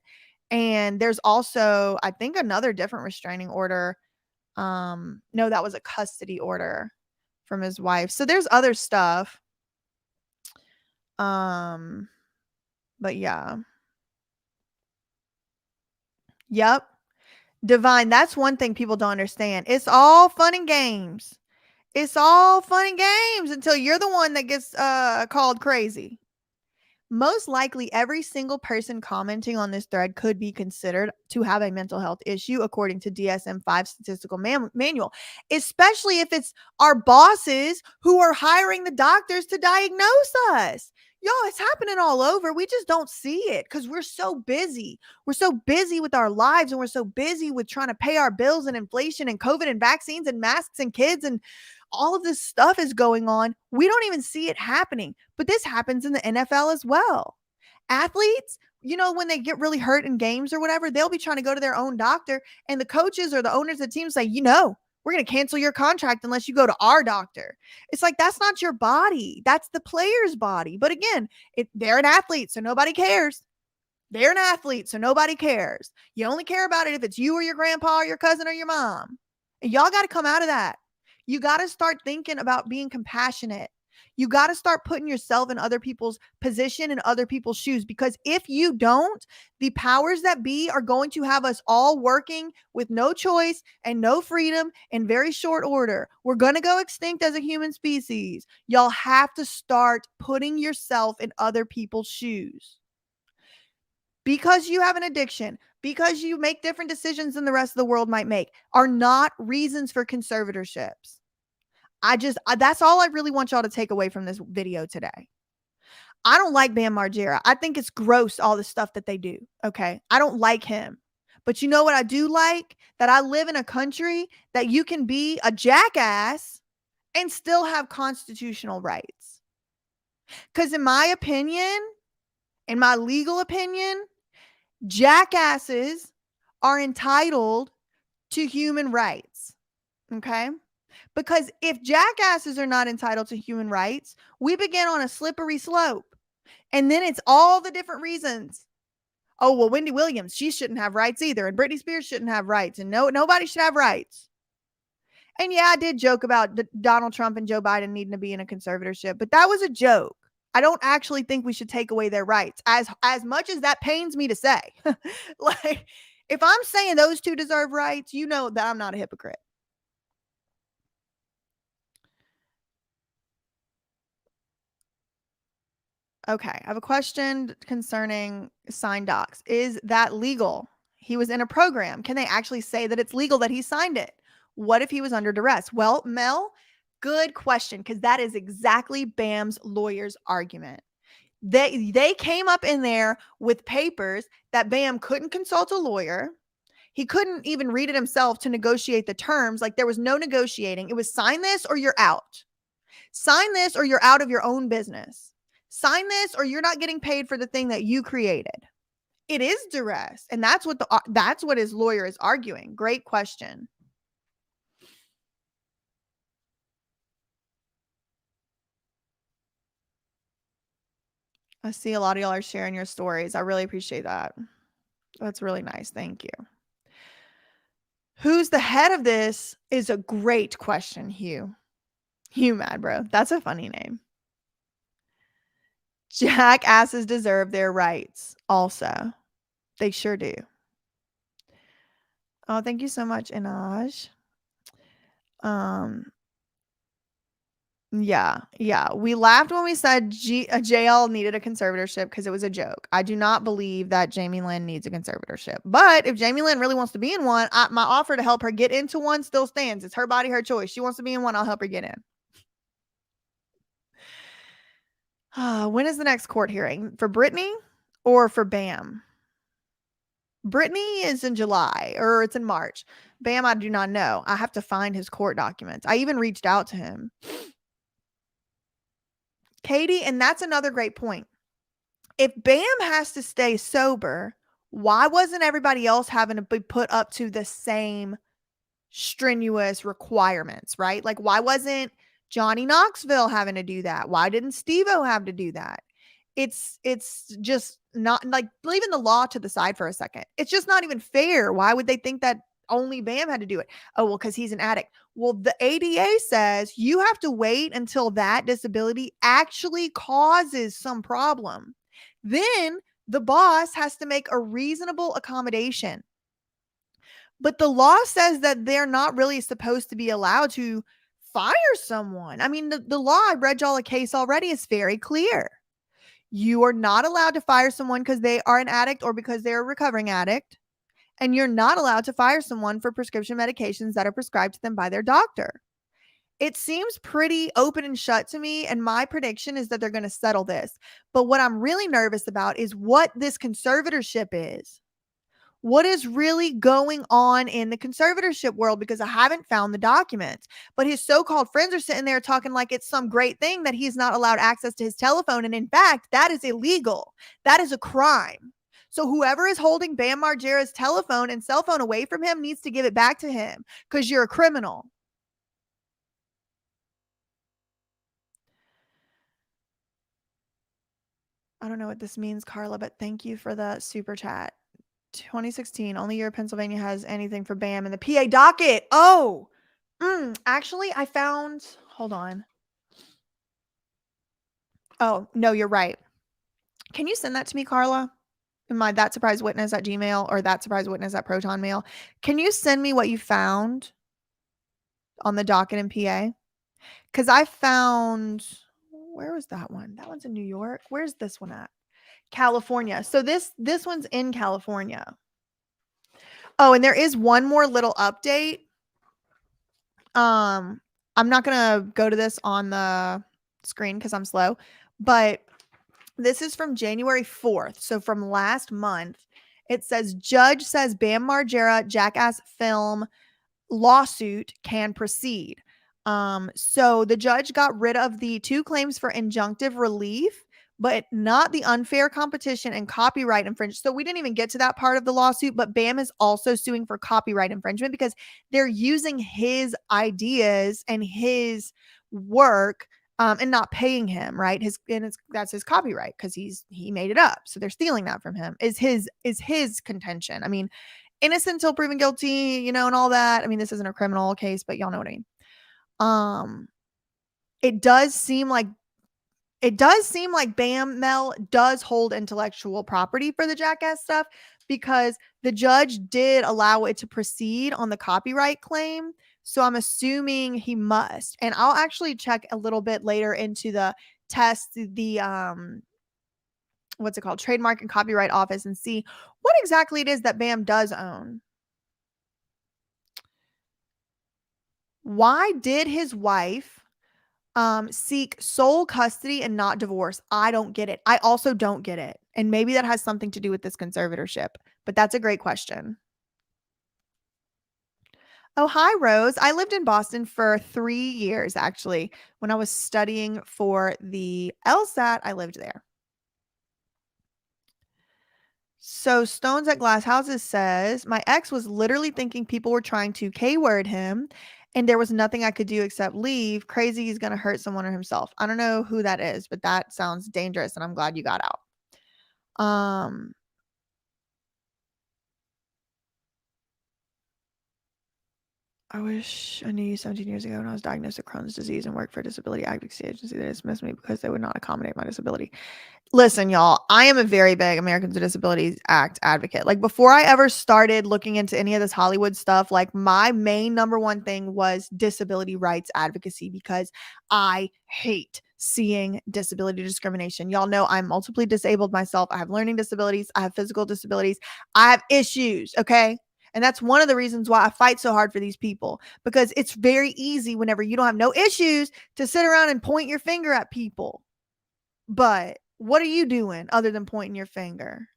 And there's also, I think, another different restraining order. No, that was a custody order from his wife. So there's other stuff. But yeah. Yep. Divine, that's one thing people don't understand. It's all fun and games. It's all fun and games until you're the one that gets called crazy. Most likely, every single person commenting on this thread could be considered to have a mental health issue, according to DSM-5 statistical manual, especially if it's our bosses who are hiring the doctors to diagnose us. Yo, it's happening all over. We just don't see it because we're so busy. We're so busy with our lives, and we're so busy with trying to pay our bills and inflation and COVID and vaccines and masks and kids, and all of this stuff is going on. We don't even see it happening. But this happens in the NFL as well. Athletes, when they get really hurt in games or whatever, they'll be trying to go to their own doctor, and the coaches or the owners of the team say, We're going to cancel your contract unless you go to our doctor. It's like, that's not your body. That's the player's body. But again, they're an athlete, so nobody cares. They're an athlete, so nobody cares. You only care about it if it's you or your grandpa or your cousin or your mom. And y'all got to come out of that. You got to start thinking about being compassionate. You got to start putting yourself in other people's position and other people's shoes, because if you don't, the powers that be are going to have us all working with no choice and no freedom in very short order. We're going to go extinct as a human species. Y'all have to start putting yourself in other people's shoes. Because you have an addiction, because you make different decisions than the rest of the world might make, are not reasons for conservatorships. That's all I really want y'all to take away from this video today. I don't like Bam Margera. I think it's gross, all the stuff that they do. Okay. I don't like him. But you know what I do like? That I live in a country that you can be a jackass and still have constitutional rights. Because in my opinion, in my legal opinion, jackasses are entitled to human rights. Okay? Because if jackasses are not entitled to human rights, we begin on a slippery slope. And then it's all the different reasons. Oh, well, Wendy Williams, she shouldn't have rights either. And Britney Spears shouldn't have rights. And nobody should have rights. And yeah, I did joke about Donald Trump and Joe Biden needing to be in a conservatorship, but that was a joke. I don't actually think we should take away their rights, as much as that pains me to say. Like, if I'm saying those two deserve rights, you know that I'm not a hypocrite. Okay, I have a question concerning signed docs. Is that legal? He was in a program. Can they actually say that it's legal that he signed it? What if he was under duress? Well, Mel, good question, because that is exactly Bam's lawyer's argument. They came up in there with papers that Bam couldn't consult a lawyer. He couldn't even read it himself to negotiate the terms. Like, there was no negotiating. It was sign this or you're out. Sign this or you're out of your own business. Sign this or you're not getting paid for the thing that you created. It is duress. And that's what his lawyer is arguing. Great question. I see a lot of y'all are sharing your stories. I really appreciate that. That's really nice. Thank you. Who's the head of this is a great question, Hugh. Hugh Mad Bro. That's a funny name. Jackasses deserve their rights also. They sure do. Oh, thank you so much, Inaj. Yeah. We laughed when we said JL needed a conservatorship because it was a joke. I do not believe that Jamie Lynn needs a conservatorship. But if Jamie Lynn really wants to be in one, my offer to help her get into one still stands. It's her body, her choice. She wants to be in one, I'll help her get in. When is the next court hearing? For Brittany or for Bam? Brittany is in July, or it's in March. Bam, I do not know. I have to find his court documents. I even reached out to him. Katie, and that's another great point. If Bam has to stay sober, why wasn't everybody else having to be put up to the same strenuous requirements, right? Like, why wasn't Johnny Knoxville having to do that? Why didn't Steve-O have to do that? It's just not, like, leaving the law to the side for a second. It's just not even fair. Why would they think that only Bam had to do it? Oh, well, because he's an addict. Well, the ADA says you have to wait until that disability actually causes some problem. Then the boss has to make a reasonable accommodation. But the law says that they're not really supposed to be allowed to fire someone. I mean, the law, I read y'all a case already, is very clear. You are not allowed to fire someone because they are an addict or because they're a recovering addict. And you're not allowed to fire someone for prescription medications that are prescribed to them by their doctor. It seems pretty open and shut to me. And my prediction is that they're going to settle this. But what I'm really nervous about is what this conservatorship is. What is really going on in the conservatorship world? Because I haven't found the documents, but his so-called friends are sitting there talking like it's some great thing that he's not allowed access to his telephone. And in fact, that is illegal. That is a crime. So whoever is holding Bam Margera's telephone and cell phone away from him needs to give it back to him because you're a criminal. I don't know what this means, Carla, but thank you for the super chat. 2016, only year Pennsylvania has anything for BAM in the PA docket. Oh, actually, I found, hold on. Oh, no, you're right. Can you send that to me, Carla? In my ThatSurpriseWitness at Gmail or ThatSurpriseWitness at Proton Mail. Can you send me what you found on the docket in PA? Because I found, where was that one? That one's in New York. Where's this one at? California. So this one's in California. Oh, and there is one more little update. I'm not gonna go to this on the screen because I'm slow, but this is from January 4th. So from last month. It says judge says Bam Margera Jackass film lawsuit can proceed. So the judge got rid of the 2 claims for injunctive relief, but not the unfair competition and copyright infringement. So we didn't even get to that part of the lawsuit, but Bam is also suing for copyright infringement because they're using his ideas and his work and not paying him, right? That's his copyright because he made it up. So they're stealing that from him. Is his contention. I mean, innocent until proven guilty, and all that. I mean, this isn't a criminal case, but y'all know what I mean. It does seem like Bam Mel does hold intellectual property for the Jackass stuff because the judge did allow it to proceed on the copyright claim. So I'm assuming he must. And I'll actually check a little bit later into the test, the what's it called? Trademark and Copyright Office and see what exactly it is that Bam does own. Why did his wife seek sole custody and not divorce? I don't get it. I also don't get it. And maybe that has something to do with this conservatorship, but that's a great question. Oh, hi, Rose. I lived in Boston for 3 years, actually. When I was studying for the LSAT, I lived there. So Stones at Glass Houses says, my ex was literally thinking people were trying to K-word him and there was nothing I could do except leave. Crazy he's going to hurt someone or himself. I don't know who that is, but that sounds dangerous and I'm glad you got out. I wish I knew you 17 years ago when I was diagnosed with Crohn's disease and worked for a disability advocacy agency that dismissed me because they would not accommodate my disability. Listen, y'all, I am a very big Americans with Disabilities Act advocate. Like before I ever started looking into any of this Hollywood stuff, like my main number one thing was disability rights advocacy because I hate seeing disability discrimination. Y'all know I'm multiply disabled myself. I have learning disabilities. I have physical disabilities. I have issues. Okay. And that's one of the reasons why I fight so hard for these people, because it's very easy whenever you don't have no issues to sit around and point your finger at people. But what are you doing other than pointing your finger?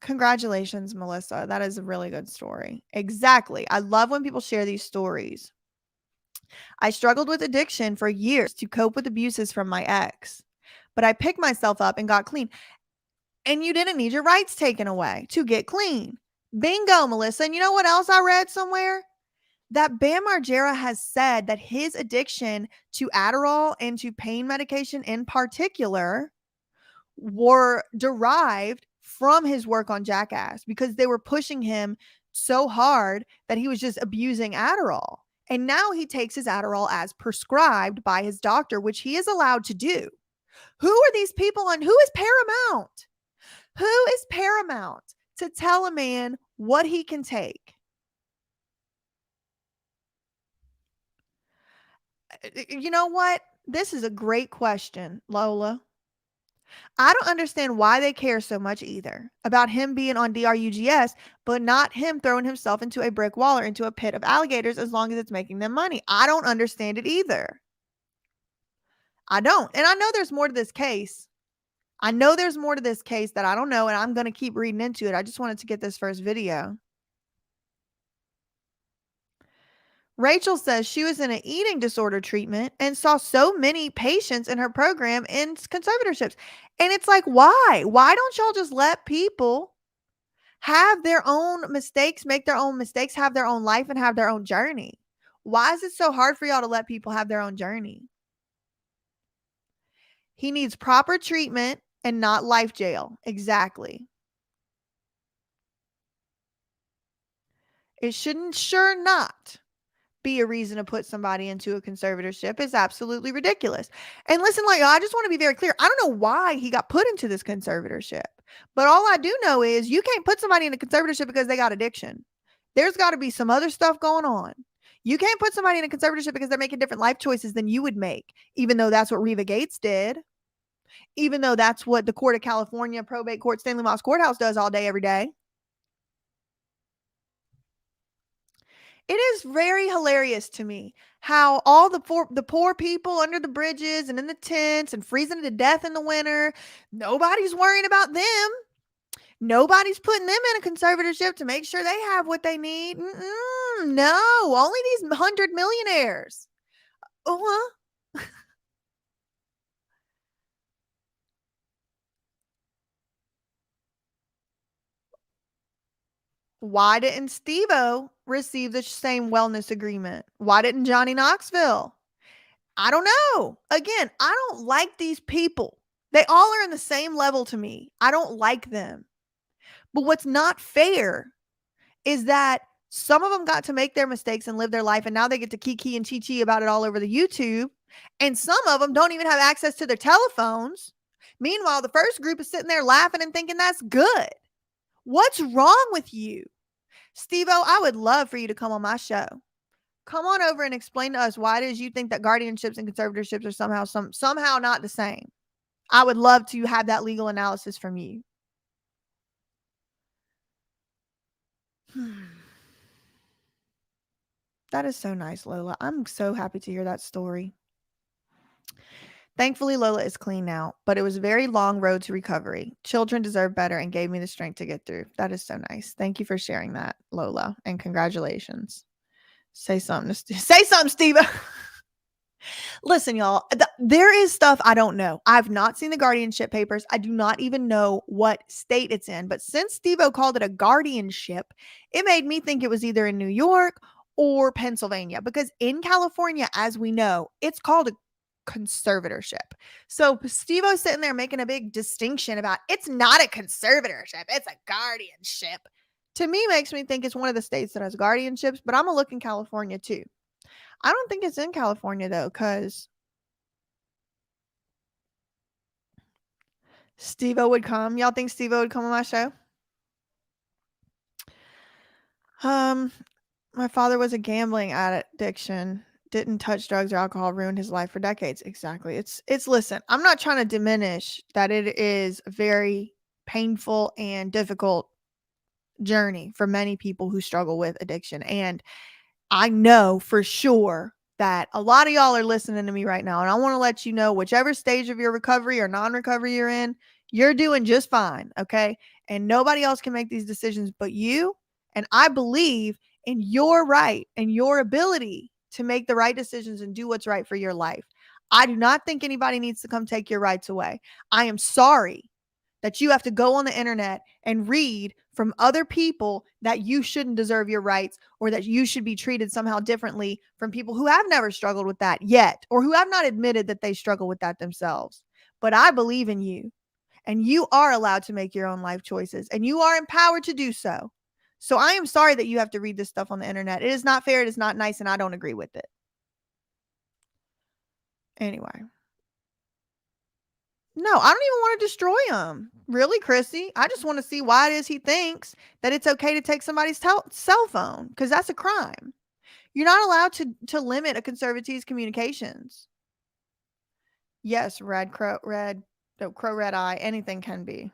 Congratulations, Melissa. That is a really good story. Exactly. I love when people share these stories. I struggled with addiction for years to cope with abuses from my ex, but I picked myself up and got clean. And you didn't need your rights taken away to get clean. Bingo, Melissa. And you know what else I read somewhere? That Bam Margera has said that his addiction to Adderall and to pain medication in particular were derived from his work on Jackass because they were pushing him so hard that he was just abusing Adderall. And now he takes his Adderall as prescribed by his doctor, which he is allowed to do. Who are these people and who is paramount? Who is paramount to tell a man what he can take? You know what? This is a great question, Lola. I don't understand why they care so much either about him being on DRUGS, but not him throwing himself into a brick wall or into a pit of alligators as long as it's making them money. I don't understand it either. I don't. And I know there's more to this case. I know there's more to this case that I don't know, and I'm going to keep reading into it. I just wanted to get this first video. Rachel says she was in an eating disorder treatment and saw so many patients in her program in conservatorships. And it's like, why? Why don't y'all just let people have their own mistakes, make their own mistakes, have their own life, and have their own journey? Why is it so hard for y'all to let people have their own journey? He needs proper treatment and not life jail. Exactly. It shouldn't sure not be a reason to put somebody into a conservatorship. Is absolutely ridiculous. And listen, like, I just want to be very clear. I don't know why he got put into this conservatorship, but all I do know is you can't put somebody in a conservatorship because they got addiction. There's got to be some other stuff going on. You can't put somebody in a conservatorship because they're making different life choices than you would make, even though that's what Reva Gates did, even though that's what the Court of California Probate Court, Stanley Moss Courthouse does all day, every day. It is very hilarious to me how all the poor people under the bridges and in the tents and freezing to death in the winter, nobody's worrying about them. Nobody's putting them in a conservatorship to make sure they have what they need. No, only these 100 millionaires. Why didn't Steve-O receive the same wellness agreement? Why didn't Johnny Knoxville? I don't know. Again, I don't like these people. They all are in the same level to me. I don't like them. But what's not fair is that some of them got to make their mistakes and live their life, and now they get to kiki and chi-chi about it all over the YouTube. And some of them don't even have access to their telephones. Meanwhile, the first group is sitting there laughing and thinking that's good. What's wrong with you? Steve-O, I would love for you to come on my show. Come on over and explain to us why it is you think that guardianships and conservatorships are somehow not the same. I would love to have that legal analysis from you. That is so nice, Lola. I'm so happy to hear that story. Thankfully, Lola is clean now, but it was a very long road to recovery. Children deserve better and gave me the strength to get through. That is so nice. Thank you for sharing that, Lola, and congratulations. Say something, Steve. Listen, y'all, there is stuff I don't know. I've not seen the guardianship papers. I do not even know what state it's in. But since Steve-O called it a guardianship, it made me think it was either in New York or Pennsylvania. Because in California, as we know, it's called a conservatorship. So Steve-O's sitting there making a big distinction about it's not a conservatorship, it's a guardianship. To me, makes me think it's one of the states that has guardianships, but I'm going to look in California too. I don't think it's in California though, because Steve-O would come. Y'all think Steve-O would come on my show? My father was a gambling addiction, didn't touch drugs or alcohol, ruined his life for decades. Exactly. It's listen, I'm not trying to diminish that it is a very painful and difficult journey for many people who struggle with addiction. And I know for sure that a lot of y'all are listening to me right now. And I want to let you know, whichever stage of your recovery or non-recovery you're in, you're doing just fine. Okay. And nobody else can make these decisions but you. And I believe in your right and your ability to make the right decisions and do what's right for your life. I do not think anybody needs to come take your rights away. I am sorry that you have to go on the internet and read from other people that you shouldn't deserve your rights or that you should be treated somehow differently from people who have never struggled with that yet or who have not admitted that they struggle with that themselves. But I believe in you, and you are allowed to make your own life choices, and you are empowered to do so. So I am sorry that you have to read this stuff on the internet. It is not fair. It is not nice, and I don't agree with it. Anyway. No, I don't even want to destroy him. Really, Chrissy? I just want to see why it is he thinks that it's okay to take somebody's cell phone, because that's a crime. You're not allowed to limit a conservative's communications. Yes, crow, red eye, anything can be.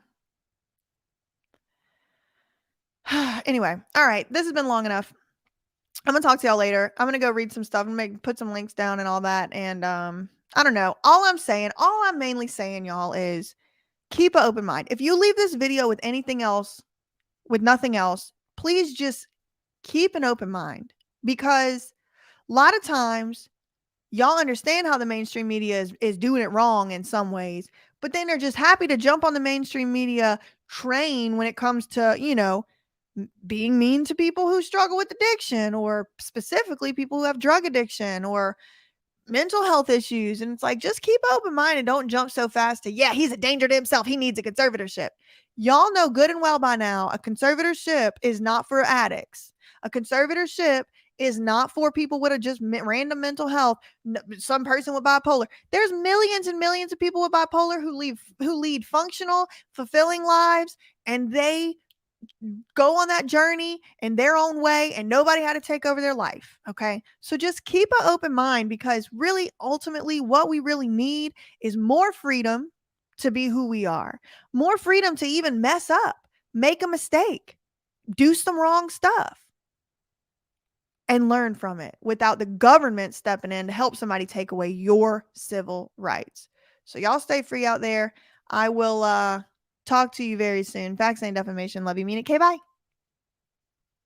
Anyway, all right, this has been long enough. I'm going to talk to y'all later. I'm going to go read some stuff and put some links down and all that. And I don't know. All I'm mainly saying, y'all, is keep an open mind. If you leave this video with anything else, with nothing else, please just keep an open mind, because a lot of times y'all understand how the mainstream media is doing it wrong in some ways, but then they're just happy to jump on the mainstream media train when it comes to, being mean to people who struggle with addiction, or specifically people who have drug addiction, or mental health issues. And it's like, just keep open mind and don't jump so fast to, yeah, he's a danger to himself. He needs a conservatorship. Y'all know good and well by now, a conservatorship is not for addicts. A conservatorship is not for people with a just random mental health. Some person with bipolar. There's millions and millions of people with bipolar who lead functional, fulfilling lives, and they go on that journey in their own way, and nobody had to take over their life. Okay. So just keep an open mind, because really, ultimately, what we really need is more freedom to be who we are, more freedom to even mess up, make a mistake, do some wrong stuff, and learn from it without the government stepping in to help somebody take away your civil rights. So y'all stay free out there. I will talk to you very soon. Facts ain't defamation. Love you, mean it. Okay, bye.